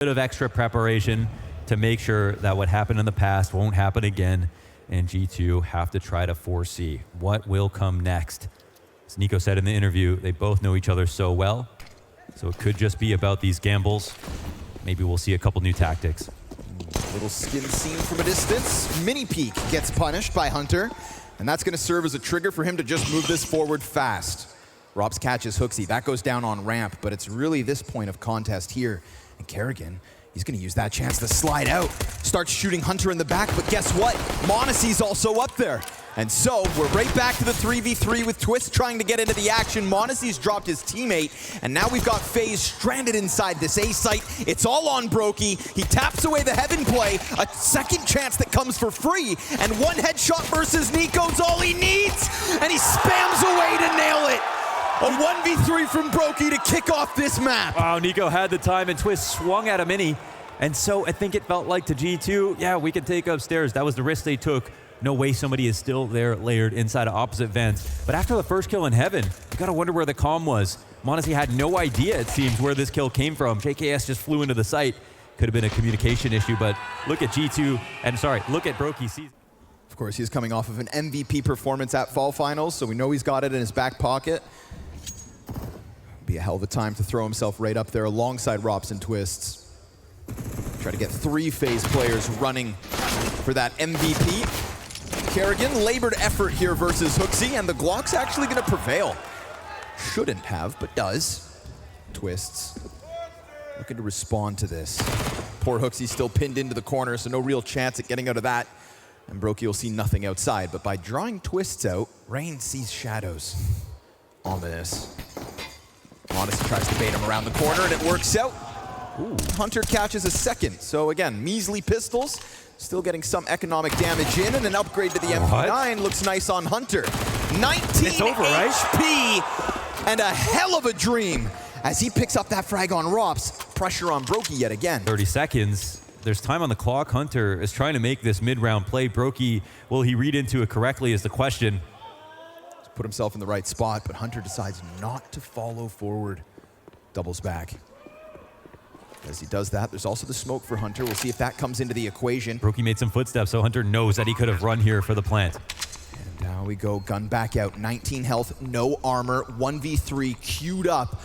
bit of extra preparation to make sure that what happened in the past won't happen again, and G2 have to try to foresee what will come next. As Nico said in the interview, they both know each other so well, so it could just be about these gambles. Maybe we'll see a couple new tactics. Little skin seen from a distance. Mini peek gets punished by Hunter, and that's going to serve as a trigger for him to just move this forward fast. Robs catches HooXi. That goes down on ramp, but it's really this point of contest here. And Kerrigan, he's going to use that chance to slide out. Starts shooting Hunter in the back, but guess what? Monacy's also up there. And so we're right back to the 3v3 with Twist trying to get into the action. Monacy's dropped his teammate, and now we've got FaZe stranded inside this A site. It's all on Brokey. He taps away the heaven play, a second chance that comes for free, and one headshot versus niko's all he needs, and he spams away to nail it. A 1v3 from Brokey to kick off this map. Wow, Nico had the time and Twist swung at a mini. And so I think it felt like to G2, yeah, we can take upstairs. That was the risk they took. No way somebody is still there layered inside of opposite vents. But after the first kill in heaven, you gotta wonder where the comm was. Monacy had no idea, it seems, where this kill came from. JKS just flew into the site. Could have been a communication issue, but look at G2, and sorry, look at Brokey. Of course, he's coming off of an MVP performance at Fall Finals, so we know he's got it in his back pocket. Be a hell of a time to throw himself right up there alongside Rops and Twists. Try to get 3 FaZe players running for that MVP. Kerrigan, labored effort here versus HooXi, and the Glock's actually going to prevail. Shouldn't have, but does. Twists looking to respond to this. Poor HooXi still pinned into the corner, so no real chance at getting out of that. And Brokey will see nothing outside, but by drawing Twists out, Rain sees shadows. Ominous. Monacy tries to bait him around the corner, and it works out. Ooh. Hunter catches a second. So again, measly pistols, still getting some economic damage in, and an upgrade to the MP9 looks nice on Hunter. 19 it's over, right? HP, and a hell of a dream as he picks up that frag on Rops. Pressure on Brokey yet again. 30 seconds. There's time on the clock. Hunter is trying to make this mid-round play. Brokey, will he read into it correctly is the question. Put himself in the right spot, but Hunter decides not to follow forward. Doubles back. As he does that, there's also the smoke for Hunter. We'll see if that comes into the equation. Brokey made some footsteps, so Hunter knows that he could have run here for the plant. And now we go, gun back out, 19 health, no armor, 1v3 queued up.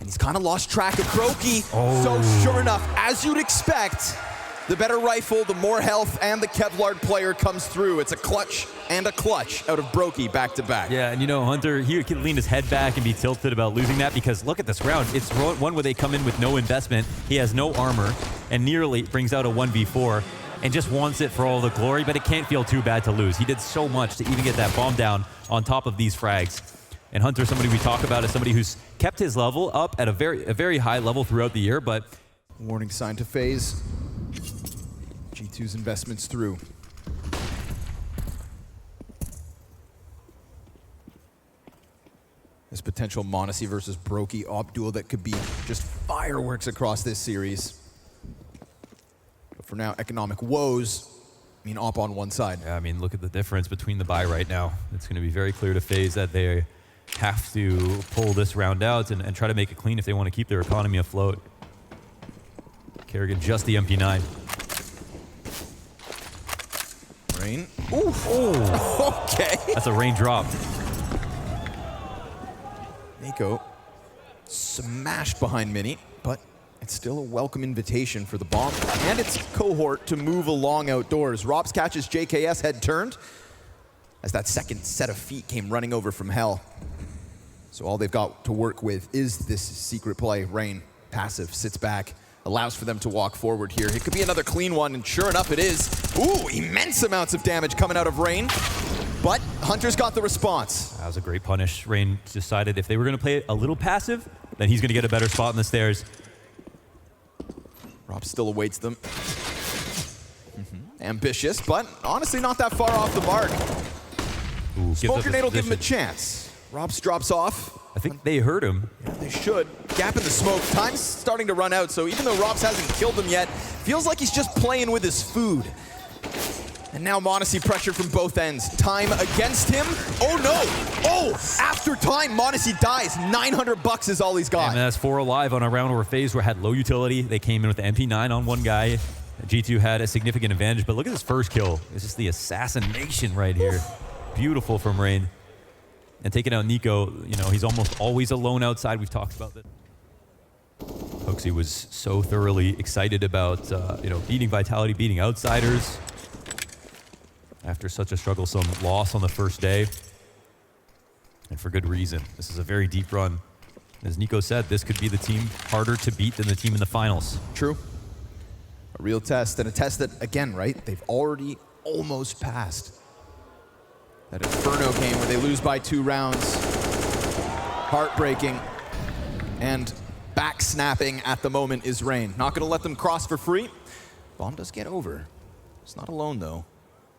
And he's kind of lost track of Brokey. Oh. So sure enough, as you'd expect, the better rifle, the more health, and the Kevlar player comes through. It's a clutch and a clutch out of Brokey back to back. Yeah, and you know, Hunter, he can lean his head back and be tilted about losing that because look at this round. It's one where they come in with no investment. He has no armor and nearly brings out a 1v4 and just wants it for all the glory, but it can't feel too bad to lose. He did so much to even get that bomb down on top of these frags. And Hunter, somebody we talk about, is somebody who's kept his level up at a very high level throughout the year, but... Warning sign to FaZe. G2's investments through. This potential Monacy versus Brokey op duel that could be just fireworks across this series. But for now, economic woes mean op on one side. Yeah, I mean, look at the difference between the buy right now. It's going to be very clear to FaZe that they have to pull this round out and try to make it clean if they want to keep their economy afloat. Kerrigan just the MP9. Rain. Ooh. Oh. Okay. That's a rain drop. niko smashed behind Mini, but it's still a welcome invitation for the bomb and its cohort to move along outdoors. Rops catches JKS head turned as that second set of feet came running over from hell. So all they've got to work with is this secret play. Rain, passive, sits back, allows for them to walk forward here. It could be another clean one, and sure enough it is. Ooh, immense amounts of damage coming out of Rain, but Hunter's got the response. That was a great punish. Rain decided if they were going to play it a little passive, then he's going to get a better spot in the stairs. Rob still awaits them. Ambitious, but honestly not that far off the mark. Ooh, Smoke grenade will give him a chance. Robs drops off. I think they heard him. Yeah, they should. Gap in the smoke. Time's starting to run out, so even though Robs hasn't killed him yet, feels like he's just playing with his food. And now Monacy pressure from both ends. Time against him. Oh no! Oh! After time, Monacy dies. 900 bucks is all he's got. And that's 4 alive on a round where FaZe had low utility. They came in with the MP9 on one guy. G2 had a significant advantage, but look at this first kill. It's just the assassination right here. Beautiful from Rain. And taking out niko, you know, he's almost always alone outside. We've talked about that. Hoaxy was so thoroughly excited about, you know, beating Vitality, beating outsiders. After such a strugglesome loss on the first day. And for good reason. This is a very deep run. As niko said, this could be the team harder to beat than the team in the finals. True. A real test, and a test that, again, right, they've already almost passed. That Inferno game where they lose by 2 rounds. Heartbreaking. And back-snapping at the moment is Rain. Not going to let them cross for free. Bomb does get over. He's not alone, though.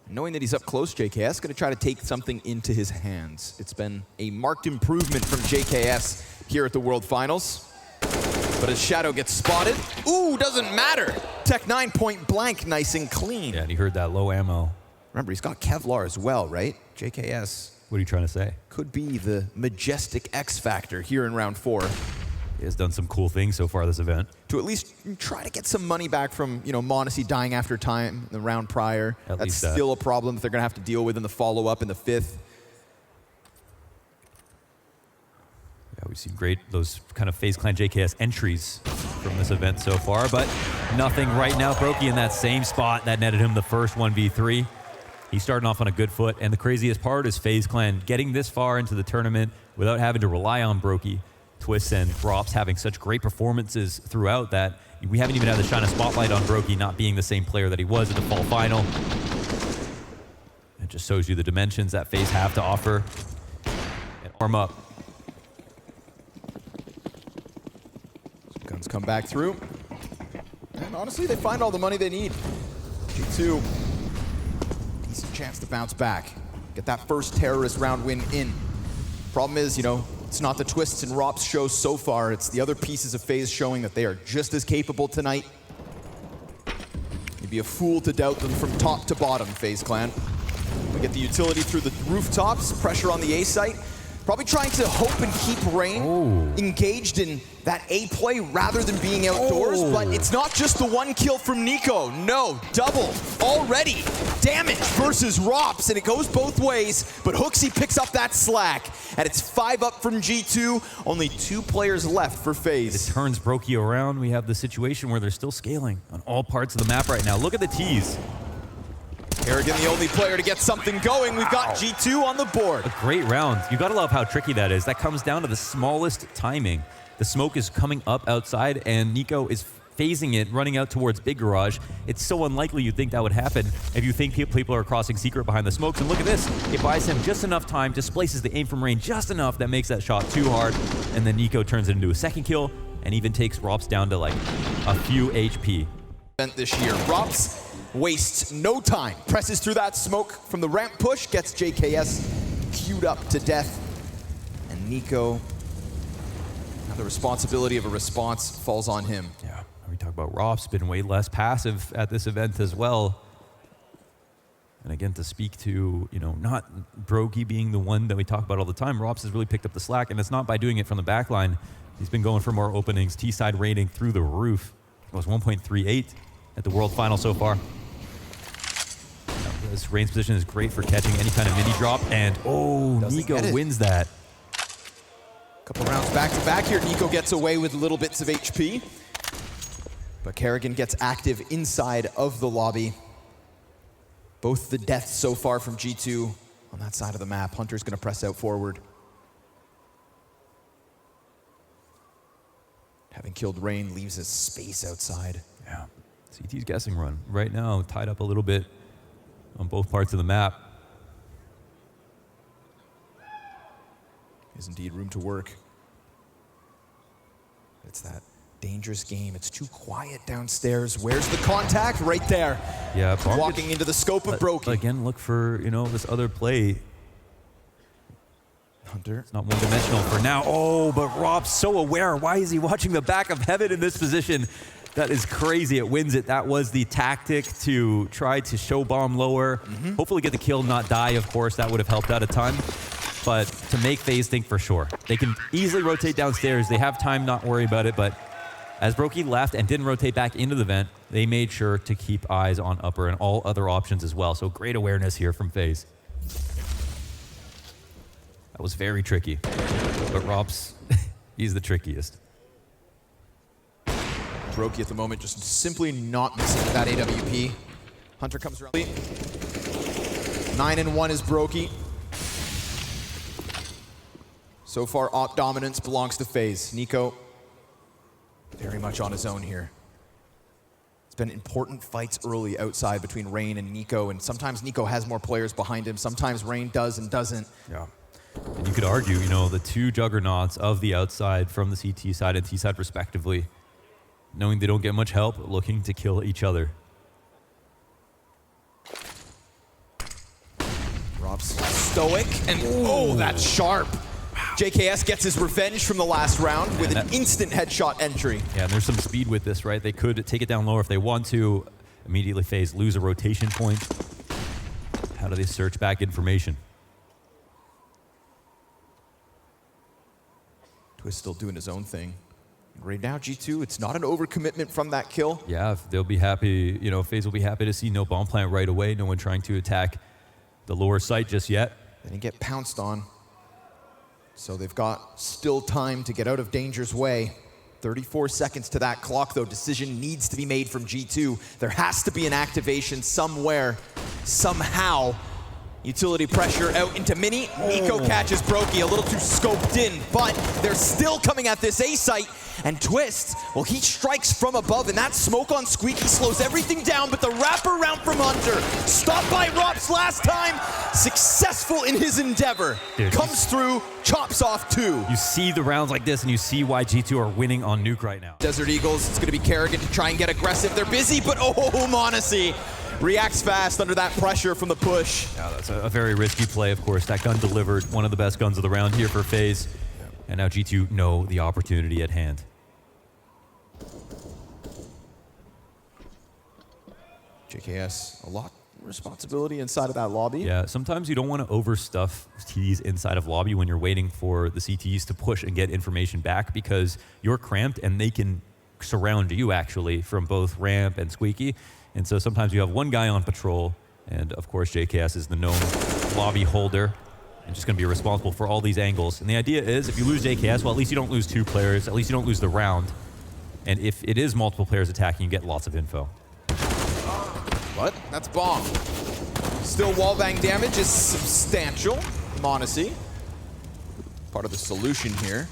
Knowing that he's up close, JKS going to try to take something into his hands. It's been a marked improvement from JKS here at the World Finals. But as Shadow gets spotted, ooh, doesn't matter. Tech9 point blank, nice and clean. Yeah, and he heard that low ammo. Remember, he's got Kevlar as well, right? JKS. What are you trying to say? Could be the majestic X factor here in round 4. He has done some cool things so far this event. To at least try to get some money back from, you know, Monacy dying after time in the round prior. That's still a problem that they're going to have to deal with in the follow-up in the 5th. Yeah, we've seen great, those kind of FaZe Clan JKS entries from this event so far, but nothing right now. Brokey in that same spot that netted him the first 1v3. He's starting off on a good foot, and the craziest part is FaZe Clan getting this far into the tournament without having to rely on Brokey. Twists and Drops having such great performances throughout that we haven't even had to shine a spotlight on Brokey not being the same player that he was at the fall final. It just shows you the dimensions that FaZe have to offer. And arm up. Guns come back through. And honestly, they find all the money they need. G2, decent chance to bounce back. Get that first terrorist round win in. Problem is, you know, it's not the Twists and Rops show so far. It's the other pieces of FaZe showing that they are just as capable tonight. You'd be a fool to doubt them from top to bottom, FaZe Clan. We get the utility through the rooftops, pressure on the A site. Probably trying to hope and keep Rain engaged in that A play rather than being outdoors, but it's not just the 1 kill from niko. No, double already. Damage versus Rops, and it goes both ways, but Hoaxy picks up that slack, and it's 5 up from G2, only 2 players left for FaZe. It turns Brokey around. We have the situation where they're still scaling on all parts of the map right now. Look at the tees. Kerrigan, the only player to get something going. We've got G2 on the board. A great round. You gotta love how tricky that is. That comes down to the smallest timing. The smoke is coming up outside, and niko is phasing it, running out towards Big Garage. It's so unlikely you'd think that would happen if you think people are crossing secret behind the smokes. And look at this. It buys him just enough time, displaces the aim from Rain just enough that makes that shot too hard, and then niko turns it into a second kill and even takes Rops down to like a few HP. This year, Rops wastes no time, presses through that smoke from the ramp push, gets JKS queued up to death, and niko, now the responsibility of a response falls on him. Yeah, we talk about Rops, been way less passive at this event as well. And again, to speak to, you know, not Brokey being the one that we talk about all the time, Rops has really picked up the slack, and it's not by doing it from the back line. He's been going for more openings, T-side rating through the roof. It was 1.38 at the World Final so far. This Rain's position is great for catching any kind of mini drop, and niko wins that. Couple rounds back to back here. niko gets away with little bits of HP, but Kerrigan gets active inside of the lobby. Both the deaths so far from G2 on that side of the map. Hunter's gonna press out forward. Having killed Rain leaves a space outside. Yeah, CT's guessing run right now, tied up a little bit on both parts of the map. Is indeed room to work. It's that dangerous game. It's too quiet downstairs. Where's the contact? Right there. Yeah, walking into the scope of Brokey. Again, look for, you know, this other play. Hunter. It's not one-dimensional for now. Oh, but Rob's so aware. Why is he watching the back of Heaven in this position? That is crazy. It wins it. That was the tactic to try to show bomb lower. Hopefully get the kill, not die, of course. That would have helped out a ton. But to make FaZe think for sure. They can easily rotate downstairs. They have time, not worry about it. But as Brokey left and didn't rotate back into the vent, they made sure to keep eyes on upper and all other options as well. So great awareness here from FaZe. That was very tricky. But Robs, he's the trickiest. Brokey at the moment just simply not missing that AWP. Hunter comes around. 9-1 is Brokey. So far, op dominance belongs to FaZe. niko, very much on his own here. It's been important fights early outside between Rain and niko, and sometimes niko has more players behind him. Sometimes Rain does and doesn't. Yeah. And you could argue, you know, the two juggernauts of the outside from the CT side and T side respectively, knowing they don't get much help, looking to kill each other. Rob's stoic, and oh, that's sharp. JKS gets his revenge from the last round with an instant headshot entry. Yeah, and there's some speed with this, right? They could take it down lower if they want to. Immediately FaZe lose a rotation point. How do they search back information? Twist still doing his own thing. Right now, G2, it's not an overcommitment from that kill. Yeah, they'll be happy, you know, FaZe will be happy to see no bomb plant right away. No one trying to attack the lower site just yet. They didn't get pounced on. So they've got still time to get out of danger's way. 34 seconds to that clock, though. Decision needs to be made from G2. There has to be an activation somewhere, somehow. Utility pressure out into Mini. niko catches Brokey a little too scoped in, but they're still coming at this A site. And Twist, well, he strikes from above, and that smoke on Squeaky slows everything down, but the wraparound from Hunter, stopped by Rops last time, successful in his endeavor. Dude, comes through, chops off 2. You see the rounds like this, and you see why G2 are winning on Nuke right now. Desert Eagles, it's going to be Kerrigan to try and get aggressive. They're busy, but oh, Monacy reacts fast under that pressure from the push. Yeah, that's a very risky play, of course. That gun delivered, one of the best guns of the round here for FaZe. And now G2 know the opportunity at hand. JKS, a lot of responsibility inside of that lobby. Yeah, sometimes you don't want to overstuff Ts inside of lobby when you're waiting for the CTs to push and get information back, because you're cramped and they can surround you actually from both ramp and Squeaky. And so sometimes you have one guy on patrol, and of course JKS is the known lobby holder and just going to be responsible for all these angles. And the idea is, if you lose JKS, well, at least you don't lose 2 players, at least you don't lose the round. And if it is multiple players attacking, you get lots of info. What? That's bomb. Still wallbang damage is substantial. Monacy, part of the solution here.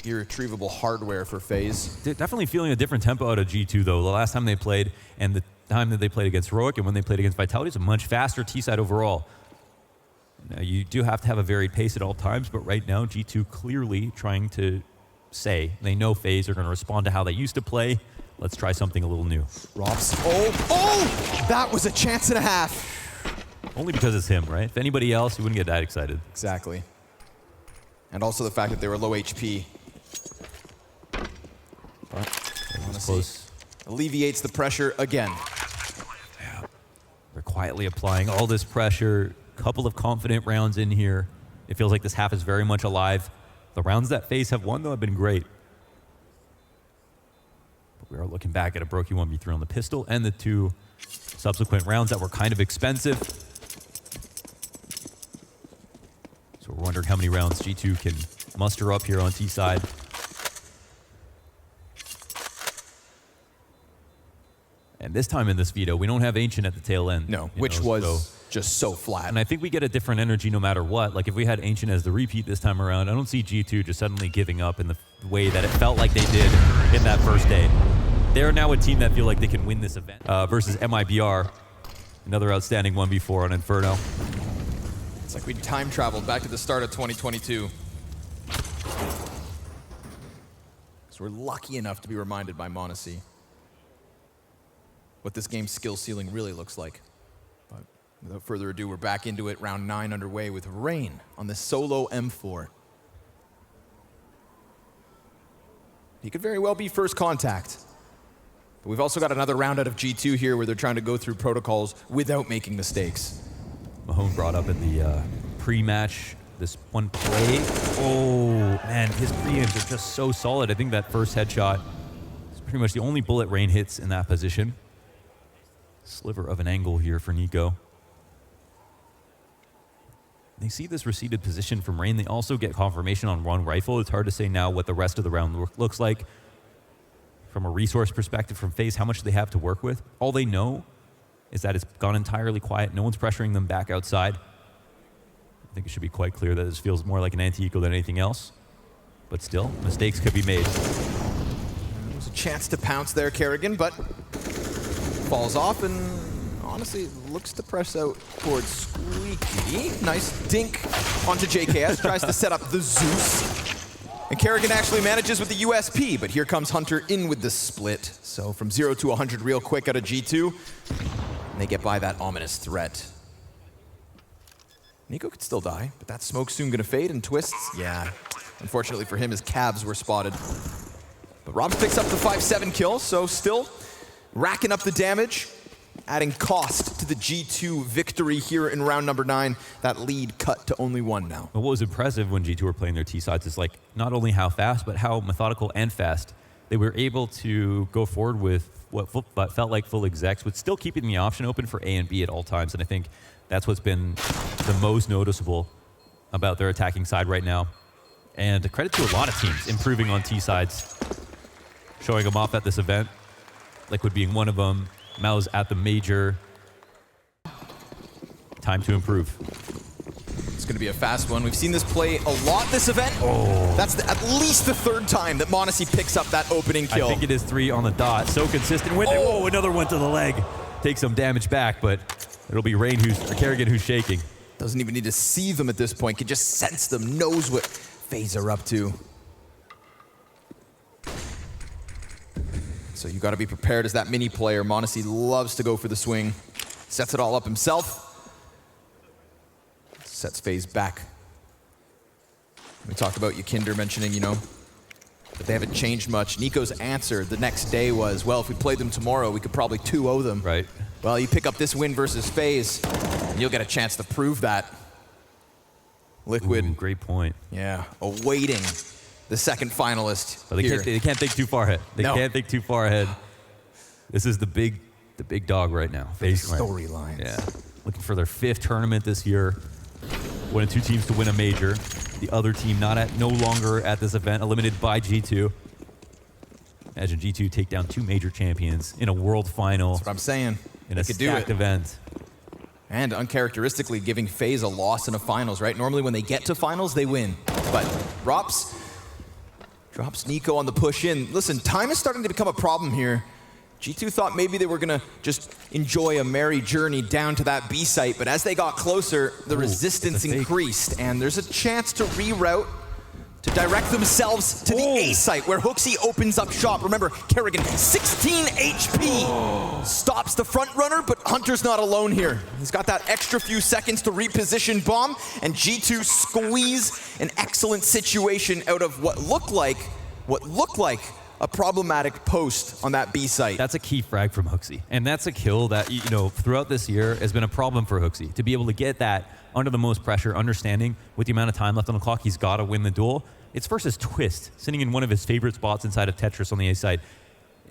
Irretrievable hardware for FaZe. Definitely feeling a different tempo out of G2 though. The last time they played and the time that they played against Heroic and when they played against Vitality is a much faster T-side overall. Now, you do have to have a varied pace at all times, but right now G2 clearly trying to say they know FaZe are going to respond to how they used to play. Let's try something a little new. Robs. Oh! That was a chance and a half. Only because it's him, right? If anybody else, you wouldn't get that excited. Exactly. And also the fact that they were low HP. But Close. Alleviates the pressure again. Yeah. They're quietly applying all this pressure. Couple of confident rounds in here. It feels like this half is very much alive. The rounds that FaZe have won, though, have been great. But we are looking back at a Brokey 1v3 on the pistol and the 2 subsequent rounds that were kind of expensive. So we're wondering how many rounds G2 can muster up here on T side. And this time in this veto, we don't have Ancient at the tail end. No, which was just so flat. And I think we get a different energy no matter what. Like if we had Ancient as the repeat this time around, I don't see G2 just suddenly giving up in the way that it felt like they did in that first day. They're now a team that feel like they can win this event versus MIBR. Another outstanding 1v4 on Inferno. It's like we time traveled back to the start of 2022. So we're lucky enough to be reminded by Monacy what this game's skill ceiling really looks like. But without further ado, we're back into it. Round 9 underway with Rain on the solo M4. He could very well be first contact. But we've also got another round out of G2 here where they're trying to go through protocols without making mistakes. Mahone brought up in the pre-match this one play. Oh, man, his pre-aims are just so solid. I think that first headshot is pretty much the only bullet Rain hits in that position. Sliver of an angle here for niko. They see this receded position from Rain. They also get confirmation on one rifle. It's hard to say now what the rest of the round looks like. From a resource perspective from FaZe, how much they have to work with. All they know is that it's gone entirely quiet. No one's pressuring them back outside. I think it should be quite clear that this feels more like an anti-eco than anything else. But still, mistakes could be made. There's a chance to pounce there, Kerrigan, but falls off and honestly looks to press out towards Squeaky. Nice dink onto JKS, tries to set up the Zeus. And Kerrigan actually manages with the USP, but here comes Hunter in with the split. So from 0 to 100 real quick out of G2, and they get by that ominous threat. niko could still die, but that smoke's soon gonna fade and twists. Yeah, unfortunately for him, his calves were spotted. But Robs picks up the 5-7 kill, so still racking up the damage, adding cost to the G2 victory here in round number 9. That lead cut to only 1 now. What was impressive when G2 were playing their T sides is like not only how fast, but how methodical and fast they were able to go forward with what felt like full execs, with still keeping the option open for A and B at all times. And I think that's what's been the most noticeable about their attacking side right now. And credit to a lot of teams improving on T sides, showing them off at this event. Liquid being one of them. Mouse at the major. Time to improve. It's going to be a fast one. We've seen this play a lot this event. Oh. That's at least the 3rd time that m0NESY picks up that opening kill. I think it is 3 on the dot. So consistent with it. Oh, another one to the leg. Takes some damage back, but it'll be Rain or Kerrigan who's shaking. Doesn't even need to see them at this point. Can just sense them, knows what FaZe are up to. So you got to be prepared as that mini player. m0NESY loves to go for the swing. Sets it all up himself. Sets FaZe back. We talked about Yakinder mentioning, you know, that they haven't changed much. niko's answer the next day was, well, if we played them tomorrow, we could probably 2-0 them. Right. Well, you pick up this win versus FaZe, and you'll get a chance to prove that. Liquid. Ooh, great point. Yeah, awaiting the second finalist. But they can't think too far ahead. They can't think too far ahead. This is the big dog right now. FaZe Clan. Storylines. Yeah. Looking for their 5th tournament this year. One of 2 teams to win a major. The other team no longer at this event, eliminated by G2. Imagine G2 take down 2 major champions in a world final. That's what I'm saying. In a stacked event. And uncharacteristically giving FaZe a loss in a finals, right? Normally when they get to finals, they win. But drops niko on the push in. Listen, time is starting to become a problem here. G2 thought maybe they were going to just enjoy a merry journey down to that B site, but as they got closer, the resistance increased, and there's a chance to reroute, to direct themselves to the A site, where HooXi opens up shop. Remember, Kerrigan, 16 HP, stops the front runner, but Hunter's not alone here. He's got that extra few seconds to reposition bomb, and G2 squeeze an excellent situation out of what looked like a problematic post on that B site. That's a key frag from HooXi. And that's a kill that, you know, throughout this year has been a problem for HooXi. To be able to get that under the most pressure, understanding with the amount of time left on the clock, he's got to win the duel. It's versus Twist, sitting in one of his favorite spots inside of Tetris on the A side.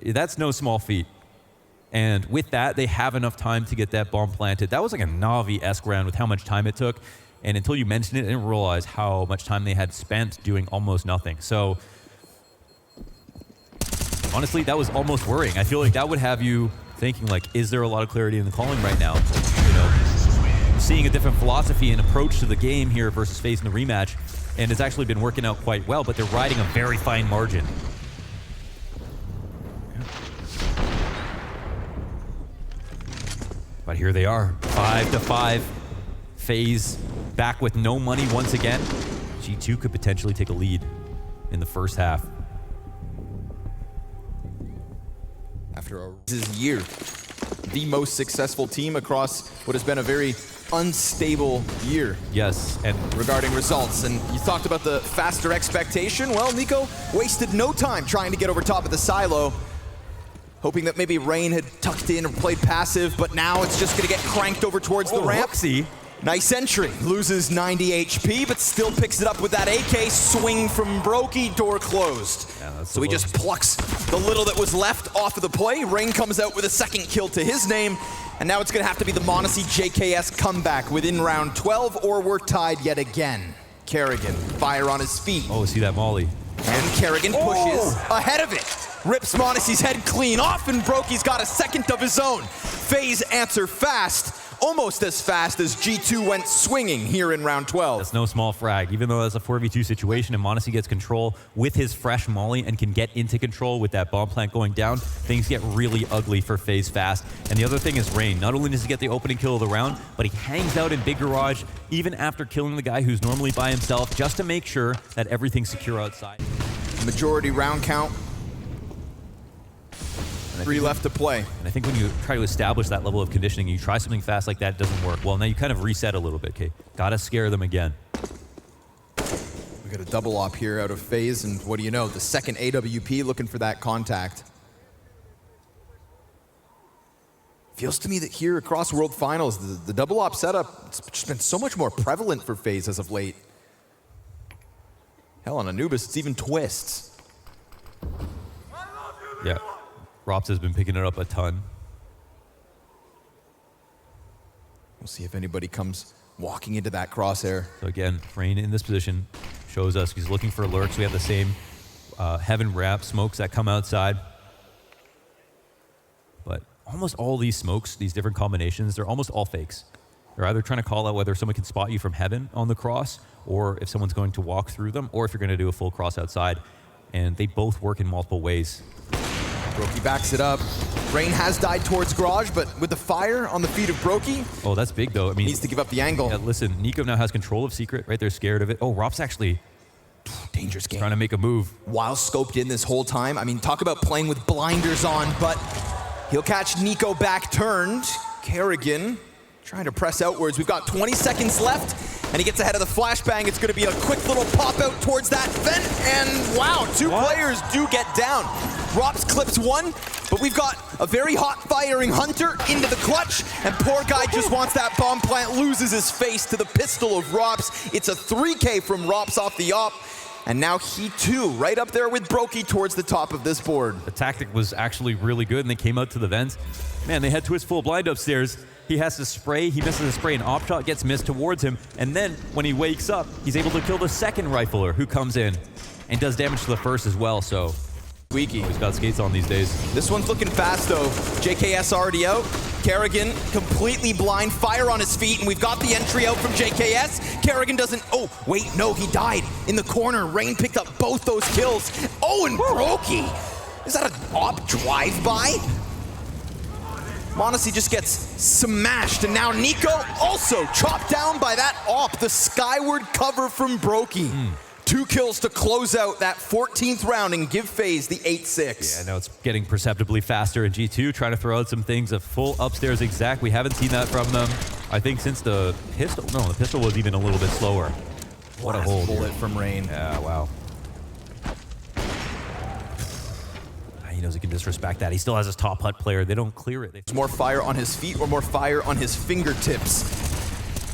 That's no small feat. And with that, they have enough time to get that bomb planted. That was like a Navi-esque round with how much time it took. And until you mentioned it, I didn't realize how much time they had spent doing almost nothing. So honestly, that was almost worrying. I feel like that would have you thinking, like, is there a lot of clarity in the calling right now? You know, seeing a different philosophy and approach to the game here versus FaZe in the rematch, and it's actually been working out quite well, but they're riding a very fine margin. But here they are, 5-5. FaZe back with no money once again. G2 could potentially take a lead in the first half. After a year, the most successful team across what has been a very unstable year. Yes, and regarding results. And you talked about the faster expectation. Well, niko wasted no time trying to get over top of the silo, hoping that maybe Rain had tucked in or played passive, but now it's just gonna get cranked over towards the ramp. Whoopsie. Nice entry. Loses 90 HP, but still picks it up with that AK swing from Brokey, door closed. Yeah, so he just plucks the little that was left off of the play. Rain comes out with a second kill to his name, and now it's gonna have to be the Monacy JKS comeback within round 12, or we're tied yet again. Kerrigan, fire on his feet. Oh, see that molly. And Kerrigan pushes ahead of it. Rips Monacy's head clean off, and Brokey's got a second of his own. FaZe answer fast, almost as fast as G2 went swinging here in round 12. That's no small frag. Even though that's a 4v2 situation and Monacy gets control with his fresh molly and can get into control with that bomb plant going down, things get really ugly for FaZe fast. And the other thing is Rain. Not only does he get the opening kill of the round, but he hangs out in big garage even after killing the guy who's normally by himself just to make sure that everything's secure outside. Majority round count. 3 left to play. And I think when you try to establish that level of conditioning, you try something fast like that, it doesn't work. Well, now you kind of reset a little bit, okay? Gotta scare them again. We got a double op here out of FaZe, and what do you know? The second AWP looking for that contact. Feels to me that here across World Finals, the double op setup, it's just been so much more prevalent for FaZe as of late. Hell, on Anubis, it's even twists. Yeah. Rops has been picking it up a ton. We'll see if anybody comes walking into that crosshair. So again, Rain in this position shows us he's looking for lurks. We have the same heaven wrap smokes that come outside. But almost all these smokes, these different combinations, they're almost all fakes. They're either trying to call out whether someone can spot you from heaven on the cross, or if someone's going to walk through them, or if you're going to do a full cross outside. And they both work in multiple ways. Brokey backs it up. Rain has died towards garage, but with the fire on the feet of Brokey. Oh, that's big though. I mean, needs to give up the angle. Yeah, listen, niko now has control of Secret, right? They're scared of it. Oh, Rop's actually dangerous game. Trying to make a move. While scoped in this whole time. I mean, talk about playing with blinders on, but he'll catch niko back turned. Kerrigan trying to press outwards. We've got 20 seconds left, and he gets ahead of the flashbang. It's going to be a quick little pop out towards that vent, and wow, two players do get down. Rops clips one, but we've got a very hot firing Hunter into the clutch, and poor guy just wants that bomb plant, loses his face to the pistol of Rops. It's a 3K from Rops off the op, and now he too, right up there with Brokey towards the top of this board. The tactic was actually really good, and they came out to the vents. Man, they had twist full blind upstairs. He has to spray, he misses a spray, and op shot gets missed towards him, and then when he wakes up, he's able to kill the second rifler who comes in and does damage to the first as well, so. Squeaky. He's got skates on these days. This one's looking fast though. JKS already out. Kerrigan completely blind, fire on his feet, and we've got the entry out from JKS. Kerrigan doesn't, oh, wait, no, he died in the corner. Rain picked up both those kills. Oh, and Brokey. Is that an op drive-by? Monacy just gets smashed, and now niko also chopped down by that op. The skyward cover from Brokey. 2 kills to close out that 14th round and give FaZe the 8-6. Yeah, now it's getting perceptibly faster in G2, trying to throw out some things. A full upstairs exact. We haven't seen that from them, I think, since the pistol. No, the pistol was even a little bit slower. What a hold. Bullet from Rain. Yeah, wow. He knows he can disrespect that. He still has his top hut player. They don't clear it. There's more fire on his feet or more fire on his fingertips.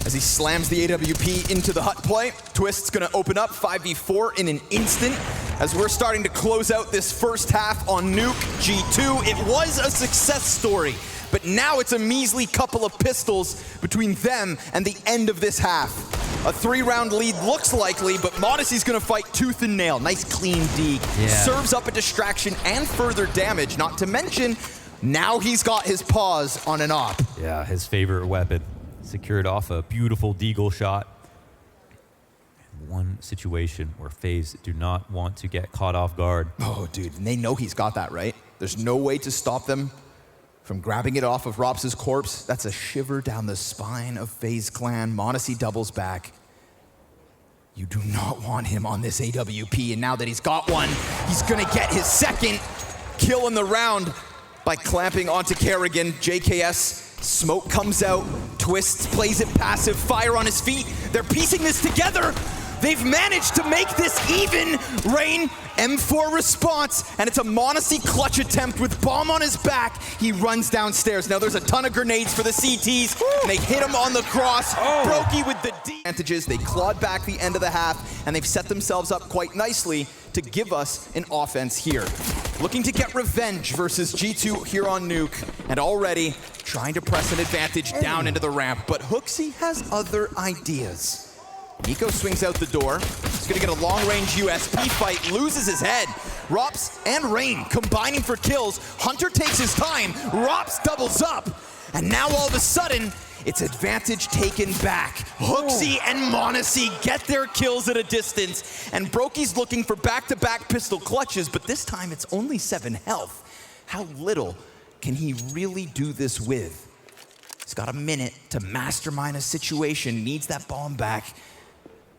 As he slams the AWP into the hut play, Twist's gonna open up 5v4 in an instant. As we're starting to close out this first half on NUKE G2, it was a success story, but now it's a measly couple of pistols between them and the end of this half. A 3-round lead looks likely, but Monacy's gonna fight tooth and nail. Nice clean deke. Yeah. Serves up a distraction and further damage, not to mention, now he's got his paws on an op. Yeah, his favorite weapon. Secured off a beautiful deagle shot. One situation where FaZe do not want to get caught off guard. Oh, dude, and they know he's got that, right? There's no way to stop them from grabbing it off of Rops' corpse. That's a shiver down the spine of FaZe Clan. Monacy doubles back. You do not want him on this AWP, and now that he's got one, he's gonna get his second kill in the round by clamping onto Kerrigan. JKS, smoke comes out Twists plays it passive, fire on his feet. They're piecing this together. They've managed to make this even. Rain, M4 response, and it's a Monacy clutch attempt with bomb on his back. He runs downstairs. Now there's a ton of grenades for the CTs, and they hit him on the cross. Brokey with the advantages. They clawed back the end of the half, and they've set themselves up quite nicely to give us an offense here. Looking to get revenge versus G2 here on Nuke, and already trying to press an advantage down into the ramp, but HooXi has other ideas. niko swings out the door. He's gonna get a long-range USP fight, loses his head. Rops and Rain combining for kills. Hunter takes his time. Rops doubles up. And now all of a sudden, it's advantage taken back. HooXi and Monacy get their kills at a distance. And Brokey's looking for back-to-back pistol clutches, but this time it's only 7 health. How little can he really do this with? He's got a minute to mastermind a situation, needs that bomb back.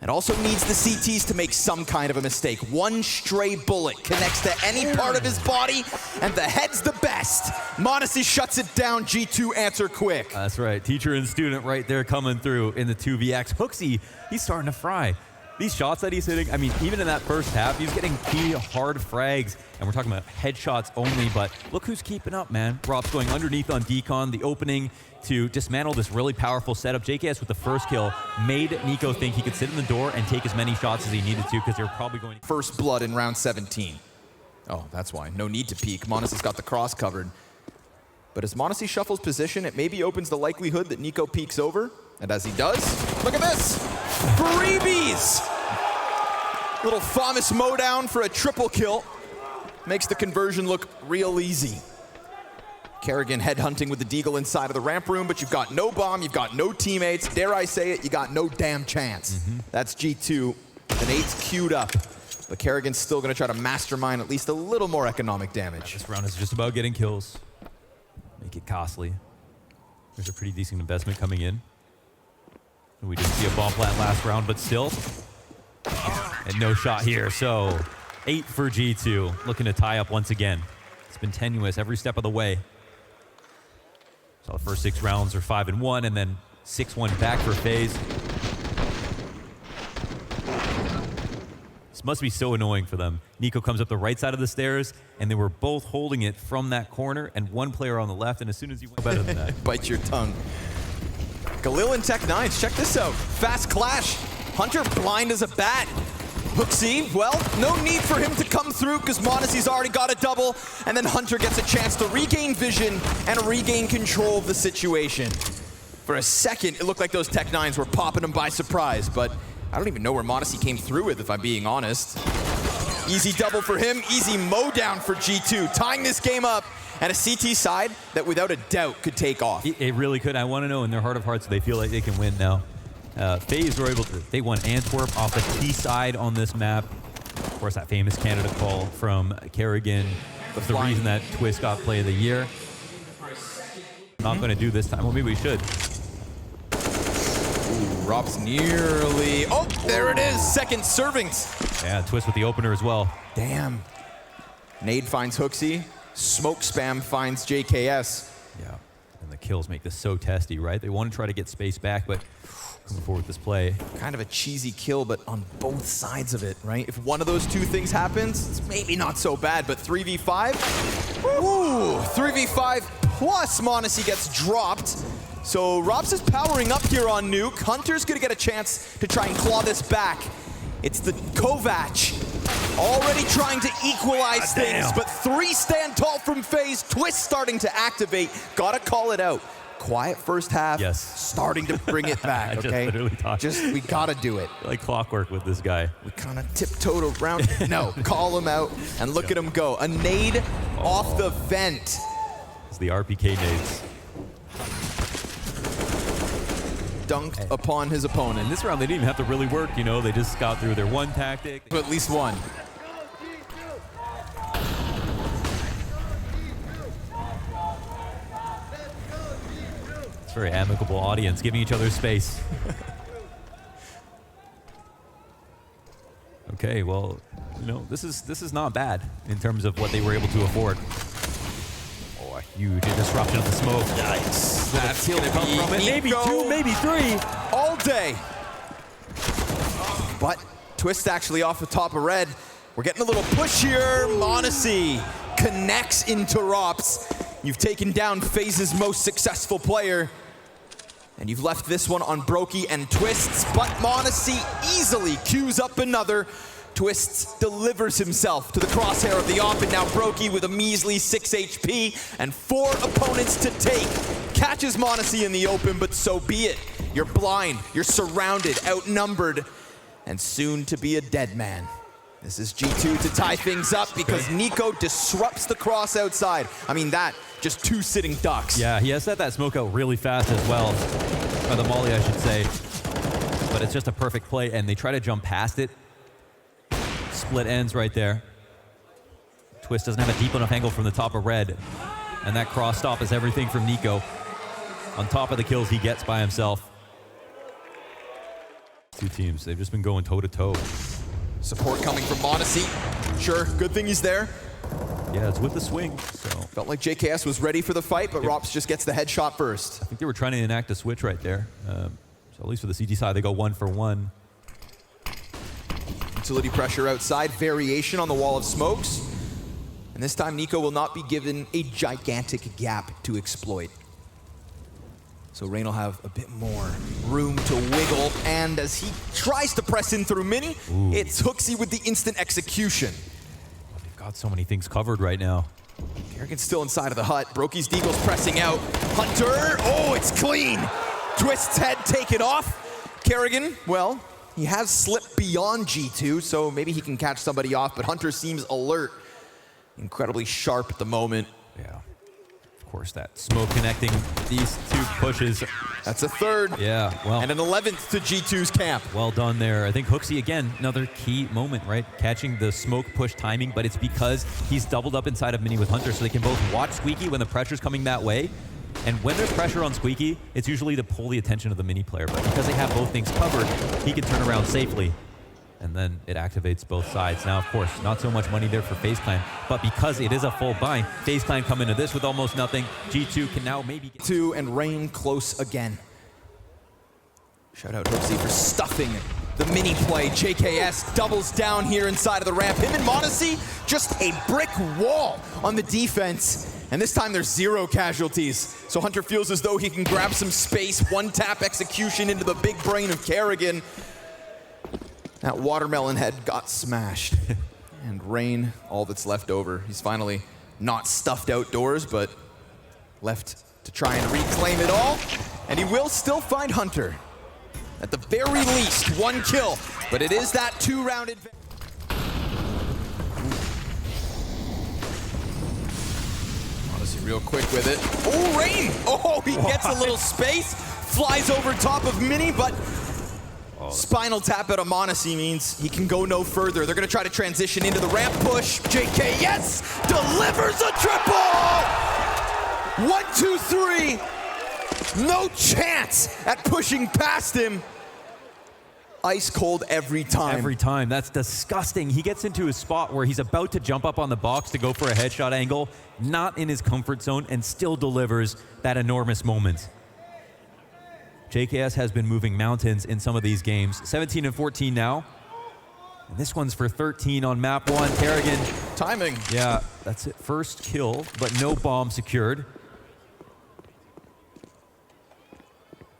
It also needs the CTs to make some kind of a mistake. One stray bullet connects to any part of his body, and the head's the best. Monacy shuts it down. G2 answer quick. That's right. Teacher and student right there coming through in the 2vx. HooXi, he's starting to fry. These shots that he's hitting, I mean, even in that first half, he's getting key hard frags, and we're talking about headshots only, but look who's keeping up, man. Rob's going underneath on Decon, the opening to dismantle this really powerful setup. JKS with the first kill made niko think he could sit in the door and take as many shots as he needed to, because they were probably going to... First blood in round 17. Oh, that's why. No need to peek. Monacy's got the cross covered. But as Monacy shuffles position, it maybe opens the likelihood that niko peeks over. And as he does, look at this! Freebies! Little famous mowdown for a triple kill. Makes the conversion look real easy. Kerrigan headhunting with the deagle inside of the ramp room, but you've got no bomb, you've got no teammates. Dare I say it, you got no damn chance. That's G2. An 8's queued up. But Kerrigan's still going to try to mastermind at least a little more economic damage. This round is just about getting kills. Make it costly. There's a pretty decent investment coming in. We didn't see a bomb plant last round, but still. And no shot here, so 8 for G2. Looking to tie up once again. It's been tenuous every step of the way. So the first 6 rounds are 5-1, and then 6-1 back for FaZe. This must be so annoying for them. niko comes up the right side of the stairs, and they were both holding it from that corner, and one player on the left, and as soon as he went better than that. Bite your tongue. Galil and Tech9s, check this out. Fast clash. Hunter blind as a bat. HooXi, well, no need for him to come through because Monacy's already got a double, and then Hunter gets a chance to regain vision and regain control of the situation. For a second, it looked like those Tech9s were popping him by surprise, but I don't even know where Monacy came through with, if I'm being honest. Easy double for him, easy mowdown for G2, tying this game up, and a CT side that without a doubt could take off. It really could. I want to know in their heart of hearts they feel like they can win now. FaZe were able to, they won Antwerp off the T side on this map. Of course, that famous Canada call from Kerrigan. The reason that Twist got play of the year. Not going to do this time. Well, maybe we should. Ooh, Rob's nearly, oh, there it is, second servings. Yeah, Twist with the opener as well. Damn. Nade finds HooXi. Smoke spam finds JKS. Yeah, and the kills make this so testy, right? They want to try to get space back, but coming forward with this play. Kind of a cheesy kill, but on both sides of it, right? If one of those two things happens, it's maybe not so bad, but 3v5? Ooh, 3v5 plus Monacy gets dropped. So Robs is powering up here on Nuke. Hunter's gonna get a chance to try and claw this back. It's the Kovac already trying to equalize things, but 3 stand tall from FaZe. Twist starting to activate. Gotta call it out. Quiet first half, yes. Starting to bring it back, okay? We gotta do it. Like clockwork with this guy. We kind of tiptoed around. No, call him out and look at him go. A nade off the vent. It's the RPK nades. Dunked upon his opponent. In this round, they didn't even have to really work, you know, they just got through their one tactic. At least one. It's a very amicable audience, giving each other space. Okay, well, you know, this is not bad in terms of what they were able to afford. Boy. Huge disruption of the smoke. Yikes. That's Kill gonna come be from it. Maybe niko 2, maybe 3. all day. But Twist actually off the top of red. We're getting a little push here. Monacy connects into Rops. You've taken down FaZe's most successful player. And you've left this one on Brokey and Twists, but Monacy easily queues up another. Twists delivers himself to the crosshair of the op, and now Brokey with a measly 6 HP and 4 opponents to take. Catches Monacy in the open, but so be it. You're blind, you're surrounded, outnumbered, and soon to be a dead man. This is G2 to tie things up because niko disrupts the cross outside. I mean that, just 2 sitting ducks. Yeah, he has set that smoke out really fast as well. Or the molly, I should say. But it's just a perfect play, and they try to jump past it. Split ends right there. Twist doesn't have a deep enough angle from the top of red. And that cross stop is everything from niko. On top of the kills he gets by himself. 2 teams, they've just been going toe-to-toe. Support coming from Monacy. Sure, good thing he's there. Yeah, it's with the swing, so. Felt like JKS was ready for the fight, but Rops just gets the headshot first. I think they were trying to enact a switch right there. So at least for the CT side, they go 1 for 1. Utility pressure outside, variation on the wall of smokes. And this time niko will not be given a gigantic gap to exploit. So Rain will have a bit more room to wiggle, and as he tries to press in through Mini, it's Hooksy with the instant execution. They've got so many things covered right now. Kerrigan's still inside of the hut. Brokey's Deagle's pressing out. Hunter, oh, it's clean. Twist's head taken off. Kerrigan, well, he has slipped beyond G2, so maybe he can catch somebody off, but Hunter seems alert. Incredibly sharp at the moment. Yeah. Of course, that smoke connecting these 2 pushes. That's a 3rd. Yeah, well. And an 11th to G2's camp. Well done there. I think Hooksy, again, another key moment, right? Catching the smoke push timing, but it's because he's doubled up inside of Mini with Hunter, so they can both watch Squeaky when the pressure's coming that way. And when there's pressure on Squeaky, it's usually to pull the attention of the Mini player. But because they have both things covered, he can turn around safely. And then it activates both sides. Now, of course, not so much money there for FaZe Clan, but because it is a full buy, FaZe Clan come into this with almost nothing. G2 can now maybe get 2 and Rain close again. Shout out Hooksy for stuffing the Mini play. JKS doubles down here inside of the ramp. Him and Monacy, just a brick wall on the defense. And this time there's 0 casualties. So Hunter feels as though he can grab some space, 1-tap execution into the big brain of Kerrigan. That watermelon head got smashed. And Rain, all that's left over. He's finally not stuffed outdoors, but left to try and reclaim it all. And he will still find Hunter. At the very least, 1 kill. But it is that 2-round advantage. Real quick with it. Oh, Rain! Oh, he gets a little space. Flies over top of Mini, but spinal tap out of Monacy means he can go no further. They're going to try to transition into the ramp push. JKS delivers a triple! 1, 2, 3. No chance at pushing past him. Ice cold every time. Every time. That's disgusting. He gets into a spot where he's about to jump up on the box to go for a headshot angle, not in his comfort zone, and still delivers that enormous moment. JKS has been moving mountains in some of these games. 17 and 14 now. And this one's for 13 on map 1. Kerrigan. Timing. Yeah, that's it. First kill, but no bomb secured.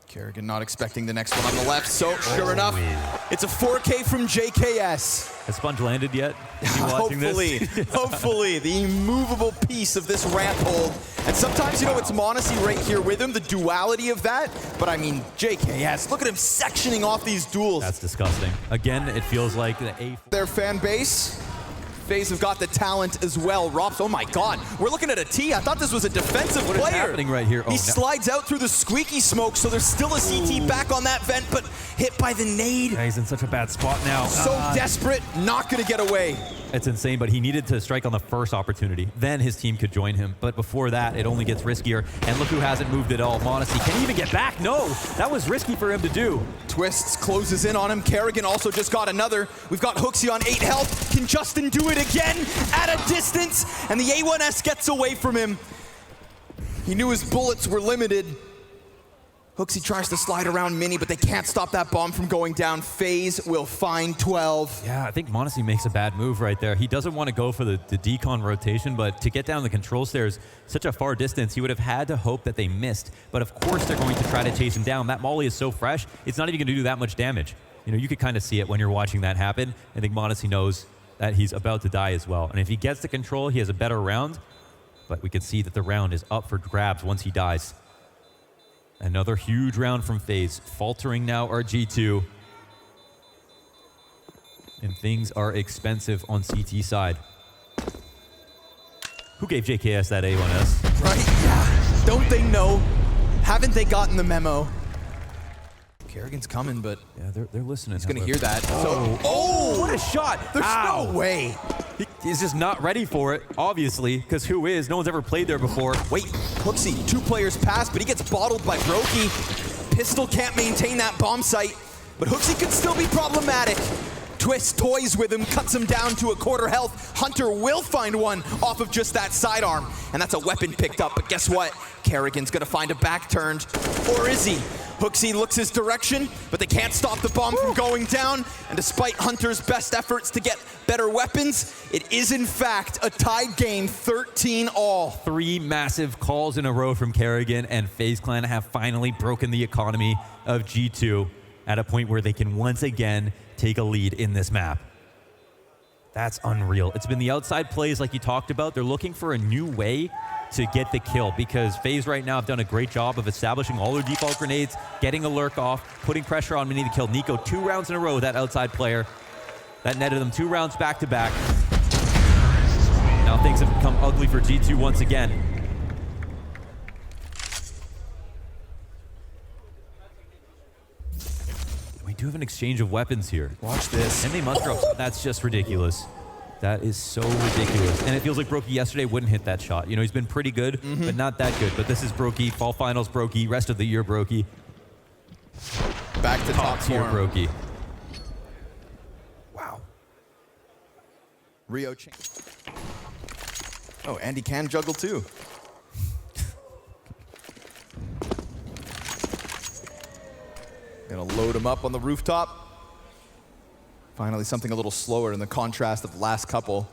Kerrigan not expecting the next one on the left, so sure enough, it's a 4K from JKS. Has Sponge landed yet? Hopefully, hopefully, the immovable piece of this ramp hold. And sometimes, you know, it's Monacy right here with him, the duality of that. But I mean, JKS, look at him sectioning off these duels. That's disgusting. Again, it feels like the A. Their fan base. FaZe have got the talent as well. Rops, oh my God, we're looking at a T. I thought this was a defensive player. What is happening right here? Oh, he slides out through the squeaky smoke, so there's still a CT back on that vent, but hit by the nade. Yeah, he's in such a bad spot now. So desperate, not gonna get away. It's insane, but he needed to strike on the first opportunity. Then his team could join him. But before that, it only gets riskier. And look who hasn't moved at all. Monacy, can he even get back? No, that was risky for him to do. Twists closes in on him. Kerrigan also just got another. We've got Hooksy on 8 health. Can Justin do it again at a distance? And the A1S gets away from him. He knew his bullets were limited. HooXi tries to slide around Mini, but they can't stop that bomb from going down. FaZe will find 12. Yeah, I think Monesi makes a bad move right there. He doesn't want to go for the decon rotation, but to get down the control stairs such a far distance, he would have had to hope that they missed. But of course they're going to try to chase him down. That molly is so fresh, it's not even going to do that much damage. You know, you could kind of see it when you're watching that happen. I think Monesi knows that he's about to die as well. And if he gets the control, he has a better round. But we can see that the round is up for grabs once he dies. Another huge round from FaZe. Faltering now our G2. And things are expensive on CT side. Who gave JKS that A1S? Right? Yeah. Don't they know? Haven't they gotten the memo? Kerrigan's coming, but yeah, they're listening. He's going to hear that. Oh, what a shot. There's no way. He's just not ready for it, obviously, because who is? No one's ever played there before. Wait, HooXi, 2 players pass, but he gets bottled by Brokey. Pistol can't maintain that bomb site, but HooXi could still be problematic. Twist toys with him, cuts him down to a quarter health. Hunter will find one off of just that sidearm, and that's a weapon picked up, but guess what? Kerrigan's gonna find a back turned, or is he? HooXi looks his direction, but they can't stop the bomb from going down, and despite Hunter's best efforts to get better weapons, it is in fact a tied game, 13-all. 3 massive calls in a row from Kerrigan, and FaZe Clan have finally broken the economy of G2 at a point where they can once again take a lead in this map. That's unreal. It's been the outside plays like you talked about. They're looking for a new way to get the kill because FaZe right now have done a great job of establishing all their default grenades, getting a lurk off, putting pressure on Mini to kill niko 2 rounds in a row, that outside player. That netted them 2 rounds back to back. Now things have become ugly for G2 once again. We do have an exchange of weapons here. Watch this. And they must drop. That's just ridiculous. That is so ridiculous. And it feels like Brokey yesterday wouldn't hit that shot. You know, he's been pretty good, but not that good. But this is Brokey, fall finals Brokey, rest of the year Brokey. Back to top tier Brokey. Wow. Rio. Oh, Andy can juggle too. Gonna load him up on the rooftop. Finally, something a little slower in the contrast of the last couple.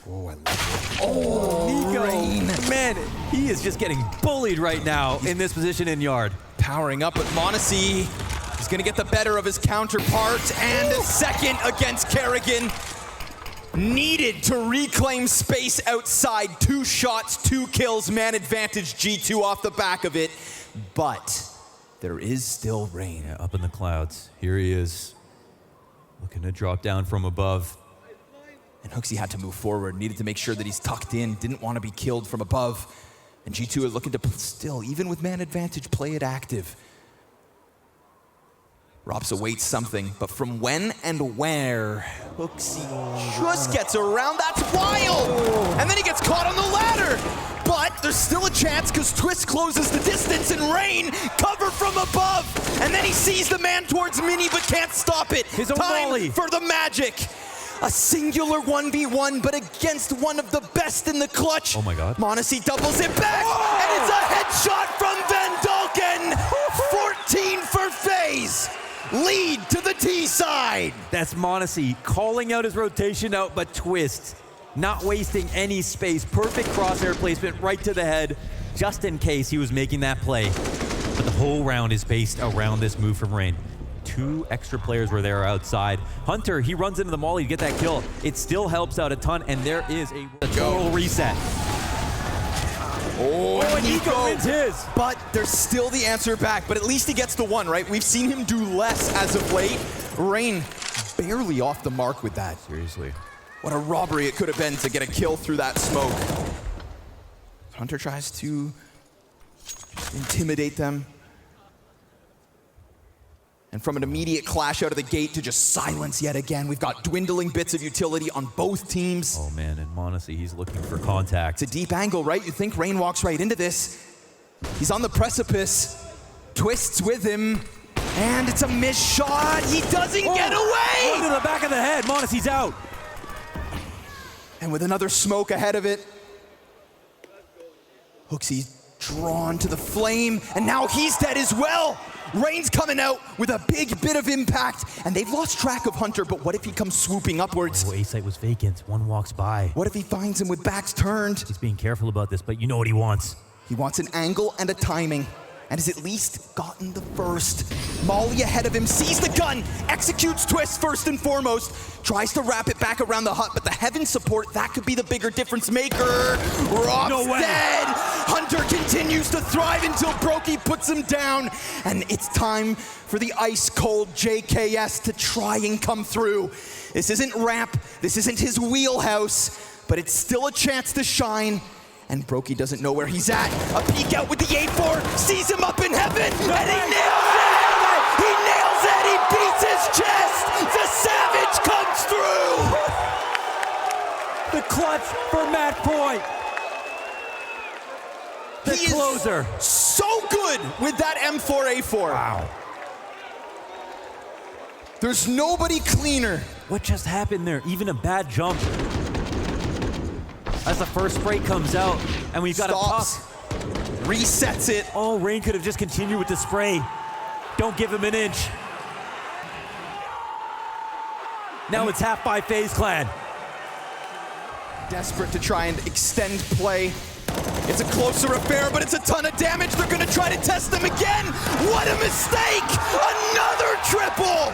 Oh, I love it. Oh, niko. Man, he is just getting bullied right now in this position in yard. Powering up with Monesi. He's gonna get the better of his counterpart, and a second against Kerrigan. Needed to reclaim space outside. 2 shots, 2 kills, man advantage G2 off the back of it. But there is still rain. Yeah, up in the clouds. Here he is, looking to drop down from above. And HooXi had to move forward, needed to make sure that he's tucked in, didn't want to be killed from above. And G2 is looking to still, even with man advantage, play it active. Rops awaits something, but from when and where? HooXi just gets around, that's wild! And then he gets caught on the ladder! But there's still a chance because Twist closes the distance and Rain cover from above! And then he sees the man towards Mini but can't stop it! His own Time volley. for the magic! A singular 1v1, but against one of the best in the clutch. Oh my God. Monesi doubles it back, and it's a headshot from Van Dalken! 14 for FaZe! Lead to the T side. That's Monesi calling out his rotation out, but Twist not wasting any space. Perfect crosshair placement right to the head, just in case he was making that play. But the whole round is based around this move from Rain. 2 extra players were there outside. Hunter, he runs into the molly to get that kill. It still helps out a ton, and there is a total reset. Oh, and niko wins his. But there's still the answer back, but at least he gets the 1, right? We've seen him do less as of late. Rain barely off the mark with that. Seriously. What a robbery it could have been to get a kill through that smoke. Hunter tries to intimidate them. And from an immediate clash out of the gate to just silence yet again. We've got dwindling bits of utility on both teams. Oh man, and Monesi, he's looking for contact. It's a deep angle, right? You think Rain walks right into this. He's on the precipice. Twists with him. And it's a missed shot. He doesn't get away. One to the back of the head. Monacy's out. And with another smoke ahead of it, HooXi drawn to the flame, and now he's dead as well. Rain's coming out with a big bit of impact, and they've lost track of Hunter, but what if he comes swooping upwards? Oh, A site was vacant. One walks by. What if he finds him with backs turned? He's being careful about this, but you know what he wants. He wants an angle and a timing, and has at least gotten the first. Molly ahead of him, sees the gun, executes Twist first and foremost, tries to wrap it back around the hut, but the heaven support, that could be the bigger difference maker. Rob's No way. dead. Hunter continues to thrive until Brokey puts him down, and it's time for the ice-cold JKS to try and come through. This isn't ramp, this isn't his wheelhouse, but it's still a chance to shine. And Brokey doesn't know where he's at. A peek out with the 8-4, sees him up in heaven, and he nails it! He nails it! He beats his chest! The Savage comes through! The clutch for match point. The He closer. is so good with that M4A4. Wow. There's nobody cleaner. What just happened there? Even a bad jump. As the first spray comes out, and we've got Stops. a puck. Resets it. Oh, Rain could have just continued with the spray. Don't give him an inch. Now it's half by FaZe Clan. Desperate to try and extend play. It's a closer affair, but it's a ton of damage. They're gonna try to test them again. What a mistake! Another triple!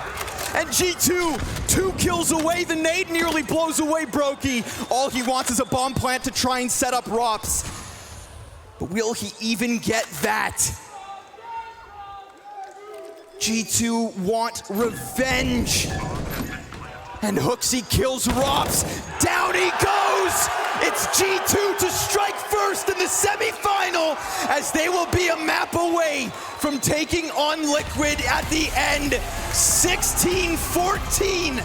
And G2, 2 kills away. The nade nearly blows away Brokey. All he wants is a bomb plant to try and set up Rops. But will he even get that? G2 want revenge. And HooXi kills Rops. Down he goes! It's G2 to strike first in the semifinal, as they will be a map away from taking on Liquid at the end. 16-14.